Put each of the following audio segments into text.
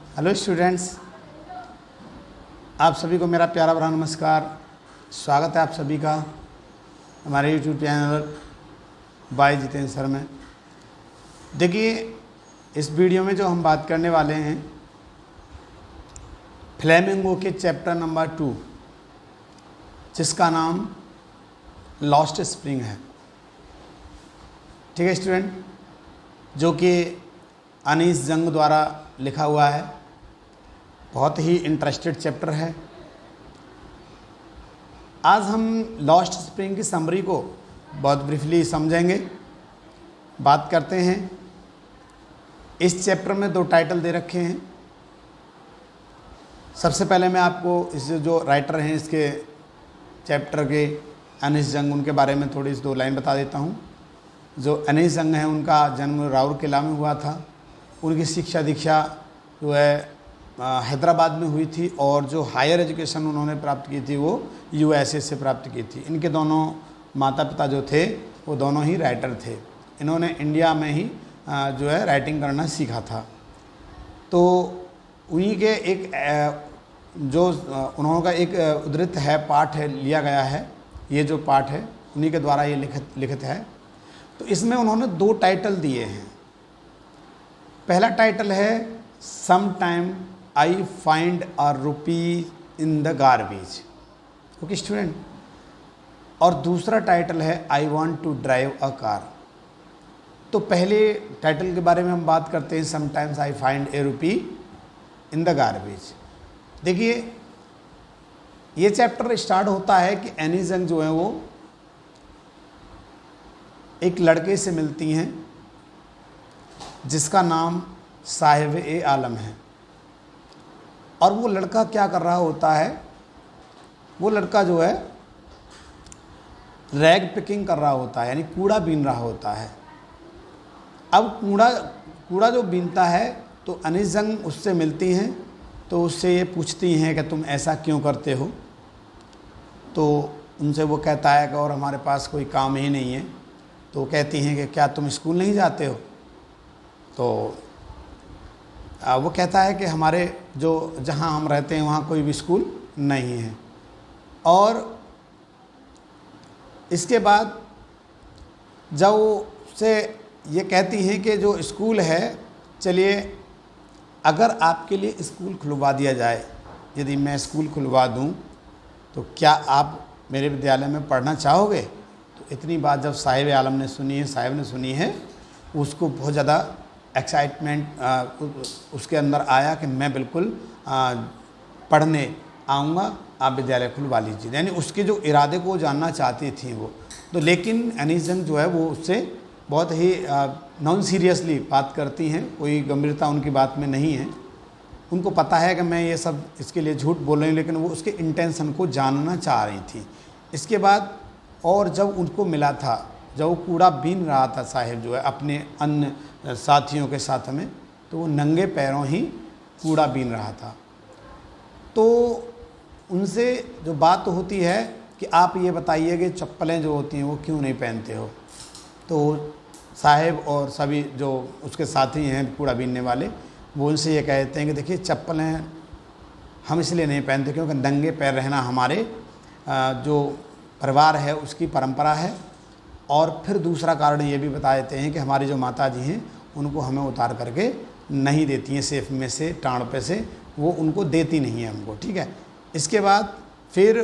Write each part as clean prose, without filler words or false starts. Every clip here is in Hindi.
हेलो स्टूडेंट्स, आप सभी को मेरा प्यारा भरा नमस्कार। स्वागत है आप सभी का हमारे YouTube channel by Jitendra sir में। देखिए, इस वीडियो में जो हम बात करने वाले हैं फ्लेमिंगो के चैप्टर नंबर 2, जिसका नाम लॉस्ट स्प्रिंग है। ठीक है स्टूडेंट, जो कि अनीस जंग द्वारा लिखा हुआ है। बहुत ही इंटरेस्टेड चैप्टर है। आज हम लॉस्ट स्प्रिंग की समरी को बहुत ब्रीफली समझेंगे, बात करते हैं। इस चैप्टर में 2 टाइटल दे रखे हैं। सबसे पहले मैं आपको इस जो राइटर हैं इसके चैप्टर के, अनीस जंग, उनके बारे में थोड़ी 2 लाइन बता देता हूँ। जो अनीस जंग हैं उनका जन्म राउरकेला में हुआ था। उनकी शिक्षा दीक्षा जो है हैदराबाद में हुई थी, और जो हायर एजुकेशन उन्होंने प्राप्त की थी वो यूएसए से प्राप्त की थी। इनके दोनों माता पिता जो थे वो दोनों ही राइटर थे। इन्होंने इंडिया में ही जो है राइटिंग करना सीखा था। तो उन्हीं के एक जो उन्होंने का एक उद्धृत है, पाठ है, लिया गया है। ये जो पाठ है उन्हीं के द्वारा ये लिखित है। तो इसमें उन्होंने 2 टाइटल दिए हैं। पहला टाइटल है some time I find a rupee in the garbage, okay student. और दूसरा टाइटल है I want to drive a car. तो पहले टाइटल के बारे में हम बात करते हैं, sometimes I find A rupee in the garbage. देखिए, ये चैप्टर स्टार्ट होता है कि एनी जंग जो है वो एक लड़के से मिलती हैं जिसका नाम साहिब ए आलम है। और वो लड़का क्या कर रहा होता है, वो लड़का जो है रैग पिकिंग कर रहा होता है, यानी कूड़ा बीन रहा होता है। अब कूड़ा जो बीनता है तो अनीस जंग उससे मिलती हैं, तो उससे ये पूछती हैं कि तुम ऐसा क्यों करते हो। तो उनसे वो कहता है कि और हमारे पास कोई काम ही नहीं है। तो कहती हैं कि क्या तुम स्कूल नहीं जाते हो। तो वो कहता है कि हमारे जो जहाँ हम रहते हैं वहाँ कोई भी स्कूल नहीं है। और इसके बाद जब उससे ये कहती हैं कि जो स्कूल है, चलिए अगर आपके लिए स्कूल खुलवा दिया जाए, यदि मैं स्कूल खुलवा दूँ तो क्या आप मेरे विद्यालय में पढ़ना चाहोगे। तो इतनी बात जब साहिब आलम ने सुनी है, साहिब ने सुनी है, उसको बहुत ज़्यादा एक्साइटमेंट उसके अंदर आया कि मैं बिल्कुल पढ़ने आऊँगा, आप विद्यालय खुलवा लीजिए। यानी उसके जो इरादे को जानना चाहती थी वो। तो लेकिन अनीस जंग जो है वो उससे बहुत ही नॉन सीरियसली बात करती हैं, कोई गंभीरता उनकी बात में नहीं है। उनको पता है कि मैं ये सब इसके लिए झूठ बोल रही हूँ, लेकिन वो उसके इंटेंशन को जानना चाह रही थी। इसके बाद और जब उनको मिला था, जब वो कूड़ा बीन रहा था साहिब जो है अपने अन्य साथियों के साथ में, तो वो नंगे पैरों ही कूड़ा बीन रहा था। तो उनसे जो बात होती है कि आप ये बताइए कि चप्पलें जो होती हैं वो क्यों नहीं पहनते हो। तो साहिब और सभी जो उसके साथी हैं कूड़ा बीनने वाले, वो उनसे ये कहते हैं कि देखिए, चप्पलें हम इसलिए नहीं पहनते क्योंकि नंगे पैर रहना हमारे जो परिवार है उसकी परंपरा है। और फिर दूसरा कारण ये भी बता देते हैं कि हमारी जो माता जी हैं उनको हमें उतार करके नहीं देती हैं, सेफ में से टाँड़ पे से वो उनको देती नहीं है हमको। ठीक है। इसके बाद फिर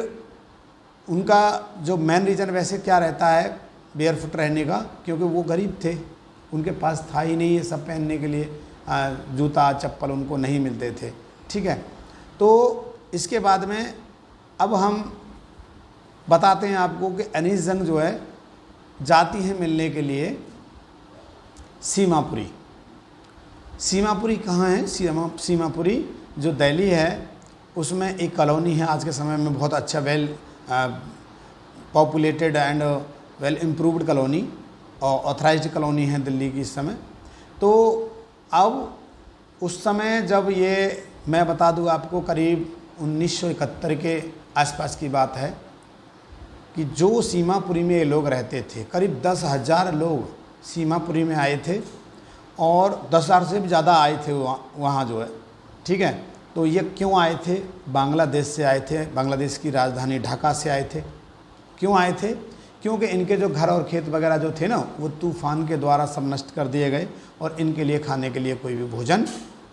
उनका जो मेन रीज़न वैसे क्या रहता है बेयरफुट रहने का, क्योंकि वो गरीब थे, उनके पास था ही नहीं ये सब पहनने के लिए, जूता चप्पल उनको नहीं मिलते थे। ठीक है। तो इसके बाद में अब हम बताते हैं आपको कि अनीस जंग जो है जाती हैं मिलने के लिए सीमापुरी। सीमापुरी कहाँ है? सीमापुरी जो दिल्ली है उसमें एक कॉलोनी है, आज के समय में बहुत अच्छा well populated and well improved colony और ऑथराइज्ड कॉलोनी है दिल्ली की इस समय। तो अब उस समय जब ये, मैं बता दूँ आपको, करीब 1971 के आसपास की बात है कि जो सीमापुरी में ये लोग रहते थे, करीब 10,000 लोग सीमापुरी में आए थे और 10,000 से भी ज़्यादा आए थे वहाँ जो है। ठीक है। तो ये क्यों आए थे? बांग्लादेश से आए थे, बांग्लादेश की राजधानी ढाका से आए थे। क्यों आए थे? क्योंकि इनके जो घर और खेत वगैरह जो थे ना, वो तूफ़ान के द्वारा सब नष्ट कर दिए गए और इनके लिए खाने के लिए कोई भी भोजन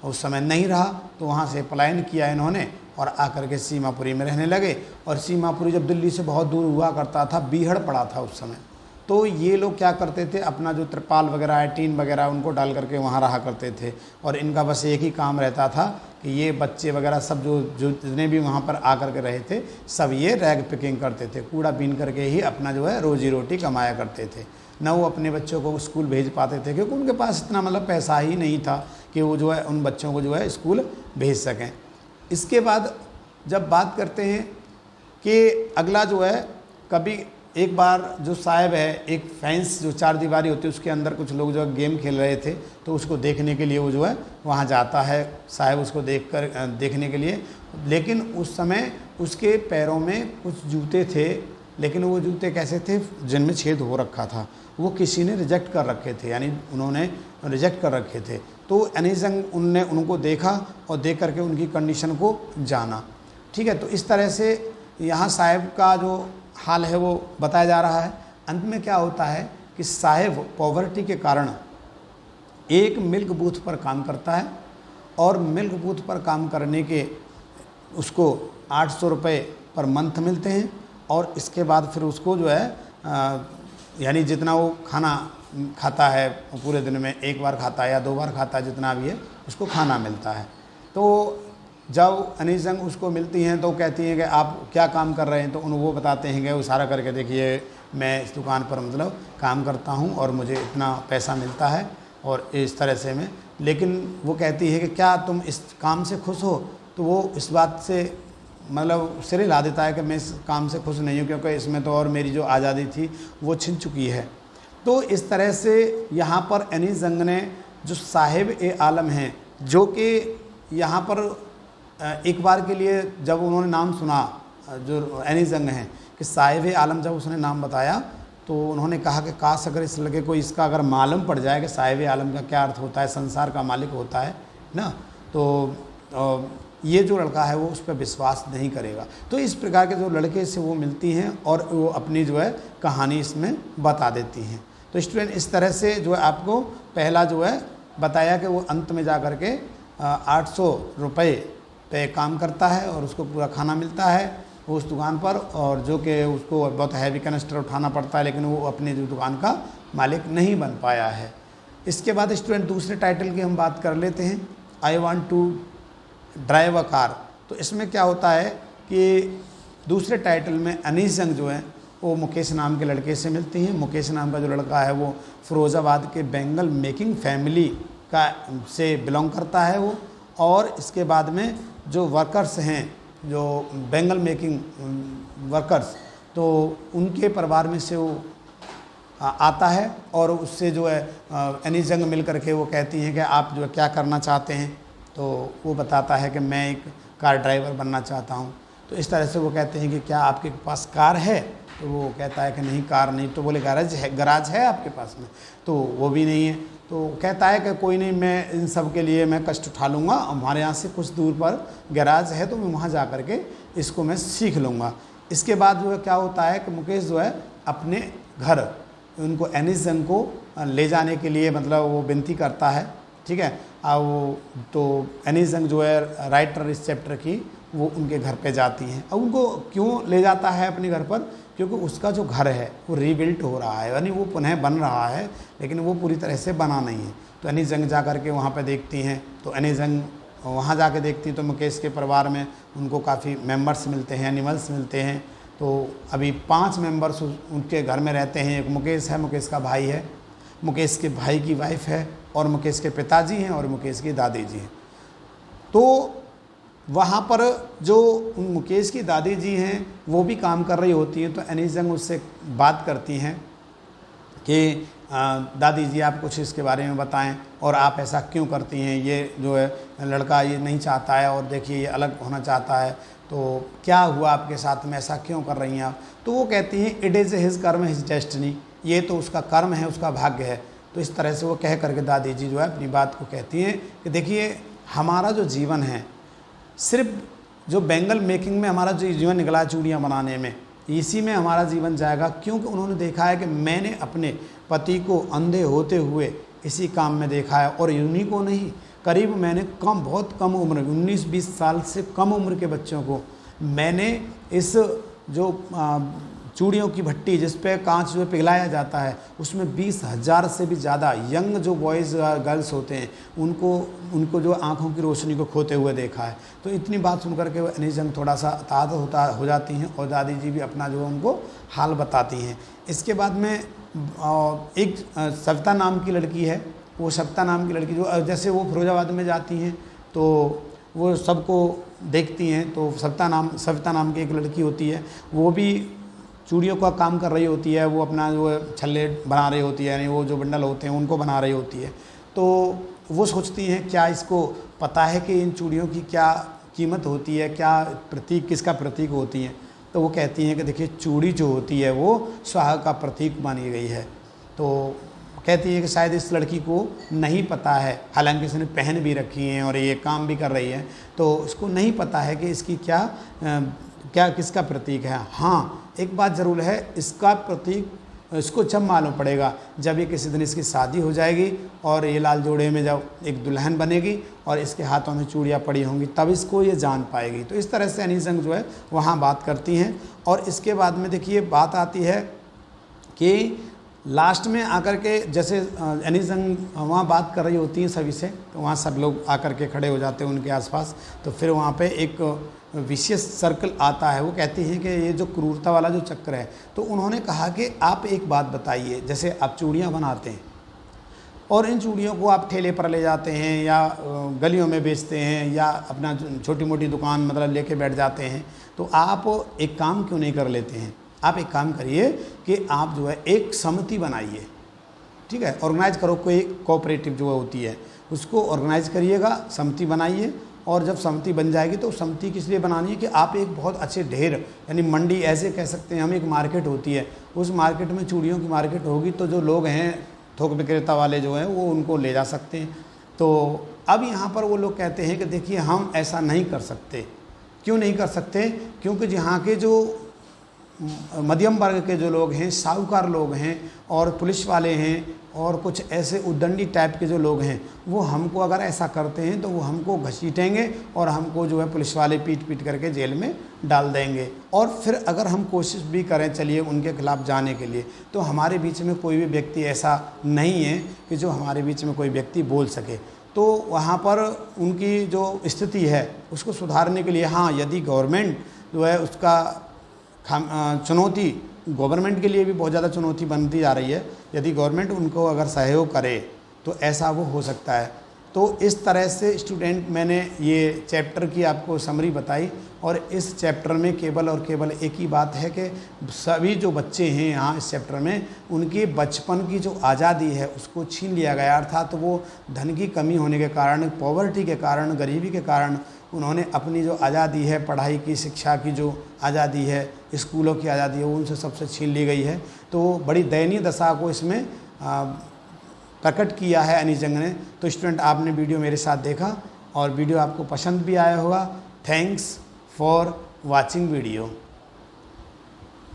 उस समय नहीं रहा। तो वहाँ से पलायन किया इन्होंने और आकर के सीमापुरी में रहने लगे। और सीमापुरी जब दिल्ली से बहुत दूर हुआ करता था, बीहड़ पड़ा था उस समय, तो ये लोग क्या करते थे, अपना जो त्रिपाल वगैरह है, टीन वगैरह, उनको डाल करके वहाँ रहा करते थे। और इनका बस एक ही काम रहता था कि ये बच्चे वगैरह सब जो जितने भी वहाँ पर आकर के रहे थे, सब ये रैग पिकिंग करते थे, कूड़ा बीन करके ही अपना जो है रोजी रोटी कमाया करते थे। न वो अपने बच्चों को स्कूल भेज पाते थे, क्योंकि उनके पास इतना मतलब पैसा ही नहीं था कि वो जो है उन बच्चों को जो है स्कूल भेज सकें। इसके बाद जब बात करते हैं कि अगला जो है, कभी एक बार जो साहब है, एक फेंस जो चार दीवारी होती है उसके अंदर कुछ लोग जो है गेम खेल रहे थे, तो उसको देखने के लिए वो जो है वहाँ जाता है साहब, उसको देखने के लिए। लेकिन उस समय उसके पैरों में कुछ जूते थे, लेकिन वो जूते कैसे थे, जिनमें छेद हो रखा था, वो किसी ने रिजेक्ट कर रखे थे, यानी उन्होंने रिजेक्ट कर रखे थे। तो एनीजंग उनने उनको देखा और देख करके उनकी कंडीशन को जाना। ठीक है। तो इस तरह से यहाँ साहब का जो हाल है वो बताया जा रहा है। अंत में क्या होता है कि साहब पॉवर्टी के कारण एक मिल्क बूथ पर काम करता है और मिल्क बूथ पर काम करने के उसको 800 रुपये पर मंथ मिलते हैं। और इसके बाद फिर उसको जो है यानी जितना वो खाना खाता है पूरे दिन में, एक बार खाता है या 2 बार खाता है, जितना भी है उसको खाना मिलता है। तो जब एनीजंग उसको मिलती हैं तो कहती हैं कि आप क्या काम कर रहे हैं, तो वो बताते हैं कि वो इशारा करके, देखिए मैं इस दुकान पर मतलब काम करता हूं और मुझे इतना पैसा मिलता है और इस तरह से मैं। लेकिन वो कहती है कि क्या तुम इस काम से खुश हो? तो वो इस बात से मतलब सिर हिला देता है कि मैं इस काम से खुश नहीं हूँ, क्योंकि इसमें तो और मेरी जो आज़ादी थी वो छिन चुकी है। तो इस तरह से यहाँ पर एनीजंग ने जो साहिब ए आलम हैं, जो कि यहाँ पर एक बार के लिए जब उन्होंने नाम सुना, जो एनीजंग हैं कि साहिब ए आलम, जब उसने नाम बताया तो उन्होंने कहा कि काश अगर इस लड़के को इसका अगर मालूम पड़ जाए कि साहिब ए आलम का क्या अर्थ होता है, संसार का मालिक होता है ना, तो ये जो लड़का है वो उस पर विश्वास नहीं करेगा। तो इस प्रकार के जो लड़के से वो मिलती हैं और वो अपनी जो है कहानी इसमें बता देती हैं। तो स्टूडेंट इस तरह से जो है आपको पहला जो है बताया कि वो अंत में जा कर के 800 रुपये पे काम करता है और उसको पूरा खाना मिलता है उस दुकान पर, और जो कि उसको बहुत हैवी कैनिस्टर उठाना पड़ता है, लेकिन वो अपनी जो दुकान का मालिक नहीं बन पाया है। इसके बाद स्टूडेंट दूसरे टाइटल की हम बात कर लेते हैं, I want to drive a car. तो इसमें क्या होता है कि दूसरे टाइटल में एनीजंग जो है वो मुकेश नाम के लड़के से मिलती हैं। मुकेश नाम का जो लड़का है वो फ़िरोज़ाबाद के बैंगल मेकिंग फैमिली का से बिलोंग करता है वो। और इसके बाद में जो वर्कर्स हैं, जो बैंगल मेकिंग वर्कर्स, तो उनके परिवार में से वो आता है और उससे जो है एनीजंग मिल करके वो कहती हैं कि आप जो है क्या करना चाहते हैं, तो वो बताता है कि मैं एक कार ड्राइवर बनना चाहता हूँ। तो इस तरह से वो कहते हैं कि क्या आपके पास कार है? तो वो कहता है कि नहीं कार नहीं। तो बोले गराज है आपके पास में? तो वो भी नहीं है। तो कहता है कि कोई नहीं, मैं इन सब के लिए मैं कष्ट उठा लूँगा, हमारे यहाँ से कुछ दूर पर गैराज है तो मैं वहाँ जा कर के इसको मैं सीख लूँगा। इसके बाद जो है क्या होता है कि मुकेश जो है अपने घर उनको एनीजंग को ले जाने के लिए मतलब वो विनती करता है। ठीक है। वो तो एनीजंग जो है राइटर इस चैप्टर की वो उनके घर पे जाती हैं। अब उनको क्यों ले जाता है अपने घर पर? क्योंकि उसका जो घर है वो रीबिल्ट हो रहा है, यानी वो पुनः बन रहा है, लेकिन वो पूरी तरह से बना नहीं है। तो एनीजंग जा कर के वहाँ पे देखती हैं। तो एनीजंग वहाँ जाके देखती हैं तो मुकेश के परिवार में उनको काफ़ी मेंबर्स मिलते हैं, एनिमल्स मिलते हैं। तो अभी 5 मेंबर्स उनके घर में रहते हैं। एक मुकेश है, मुकेश का भाई है, मुकेश के भाई की वाइफ है, और मुकेश के पिताजी हैं, और मुकेश की दादी जी हैं। तो वहाँ पर जो उन मुकेश की दादी जी हैं वो भी काम कर रही होती हैं। तो एनीजंग उससे बात करती हैं कि दादी जी आप कुछ इसके बारे में बताएं और आप ऐसा क्यों करती हैं, ये जो है लड़का ये नहीं चाहता है और देखिए ये अलग होना चाहता है, तो क्या हुआ आपके साथ में, ऐसा क्यों कर रही हैं आप? तो वो कहती हैं इट इज़ हिज कर्म हिज डेस्टिनी, ये तो उसका कर्म है, उसका भाग्य है। तो इस तरह से वो कह करके दादी जी जो है अपनी बात को कहती हैं कि देखिए हमारा जो जीवन है, सिर्फ जो बेंगल मेकिंग में हमारा जो जीवन निकला है, चूड़ियाँ बनाने में, इसी में हमारा जीवन जाएगा। क्योंकि उन्होंने देखा है कि मैंने अपने पति को अंधे होते हुए इसी काम में देखा है, और उन्हीं को नहीं, करीब मैंने बहुत कम उम्र, 19-20 साल से कम उम्र के बच्चों को मैंने इस जो चूड़ियों की भट्टी जिस पे कांच जो पिघलाया जाता है, उसमें 20,000 से भी ज़्यादा यंग जो बॉयज़ गर्ल्स होते हैं उनको जो आँखों की रोशनी को खोते हुए देखा है। तो इतनी बात सुन करके अनीस जंग थोड़ा सा ताज़ हो जाती हैं, और दादी जी भी अपना जो उनको हाल बताती हैं। इसके बाद में एक सविता नाम की लड़की है, वो सविता नाम की लड़की जो जैसे वो फिरोजाबाद में जाती हैं तो वो सबको देखती हैं, तो सविता नाम की एक लड़की होती है, वो भी चूड़ियों का काम कर रही होती है। वो अपना जो छल्ले बना रही होती है, यानी वो जो बंडल होते हैं उनको बना रही होती है। तो वो सोचती हैं क्या इसको पता है कि इन चूड़ियों की क्या कीमत होती है, क्या प्रतीक, किसका प्रतीक होती है। तो वो कहती हैं कि देखिए चूड़ी जो होती है वो सुहाग का प्रतीक मानी गई है। तो कहती है कि शायद इस लड़की को नहीं पता है, हालांकि इसने पहन भी रखी हैं और ये काम भी कर रही है, तो इसको नहीं पता है कि इसकी क्या किसका प्रतीक है। हाँ, एक बात ज़रूर है, इसका प्रतीक इसको जब मालूम पड़ेगा, जब ये किसी दिन इसकी शादी हो जाएगी और ये लाल जोड़े में जब एक दुल्हन बनेगी और इसके हाथों में चूड़ियाँ पड़ी होंगी, तब इसको ये जान पाएगी। तो इस तरह से अनीस जंग जो है वहाँ बात करती हैं। और इसके बाद में देखिए बात आती है कि लास्ट में आकर के, जैसे अनीस जंग वहाँ बात कर रही होती हैं सभी से, तो वहाँ सब लोग आकर के खड़े हो जाते हैं उनके आसपास। तो फिर वहाँ पे एक विशेष सर्कल आता है। वो कहती हैं कि ये जो क्रूरता वाला जो चक्र है, तो उन्होंने कहा कि आप एक बात बताइए, जैसे आप चूड़ियाँ बनाते हैं और इन चूड़ियों को आप ठेले पर ले जाते हैं या गलियों में बेचते हैं या अपना छोटी मोटी दुकान मतलब लेके बैठ जाते हैं, तो आप एक काम क्यों नहीं कर लेते हैं? आप एक काम करिए कि आप जो है एक समिति बनाइए, ठीक है, ऑर्गेनाइज करो, कोई कोऑपरेटिव जो होती है उसको ऑर्गेनाइज करिएगा, समिति बनाइए। और जब समिति बन जाएगी तो समिति किस लिए बनानी है कि आप एक बहुत अच्छे ढेर, यानी मंडी ऐसे कह सकते हैं हम, एक मार्केट होती है, उस मार्केट में चूड़ियों की मार्केट होगी, तो जो लोग हैं थोक विक्रेता वाले जो हैं वो उनको ले जा सकते हैं। तो अब यहाँ पर वो लोग कहते हैं कि देखिए हम ऐसा नहीं कर सकते। क्यों नहीं कर सकते? क्योंकि यहाँ के जो मध्यम वर्ग के जो लोग हैं, साहूकार लोग हैं और पुलिस वाले हैं और कुछ ऐसे उद्दंडी टाइप के जो लोग हैं, वो हमको अगर ऐसा करते हैं तो वो हमको घसीटेंगे और हमको जो है पुलिस वाले पीट करके जेल में डाल देंगे। और फिर अगर हम कोशिश भी करें चलिए उनके खिलाफ़ जाने के लिए, तो हमारे बीच में कोई भी व्यक्ति ऐसा नहीं है कि जो हमारे बीच में कोई व्यक्ति बोल सके। तो वहाँ पर उनकी जो स्थिति है उसको सुधारने के लिए, हाँ, यदि गवर्नमेंट जो है उसका चुनौती गवर्नमेंट के लिए भी बहुत ज़्यादा चुनौती बनती जा रही है, यदि गवर्नमेंट उनको अगर सहयोग करे तो ऐसा वो हो सकता है। तो इस तरह से स्टूडेंट मैंने ये चैप्टर की आपको समरी बताई, और इस चैप्टर में केवल और केवल एक ही बात है कि सभी जो बच्चे हैं यहाँ इस चैप्टर में, उनकी बचपन की जो आज़ादी है उसको छीन लिया गया। अर्थात वो धन की कमी होने के कारण, पॉवर्टी के कारण, गरीबी के कारण उन्होंने अपनी जो आज़ादी है, पढ़ाई की, शिक्षा की जो आज़ादी है, स्कूलों की आज़ादी है, वो उनसे सबसे छीन ली गई है। तो बड़ी दयनीय दशा को इसमें प्रकट किया है अनीस जंग ने। तो स्टूडेंट, आपने वीडियो मेरे साथ देखा और वीडियो आपको पसंद भी आया होगा। Thanks for watching video.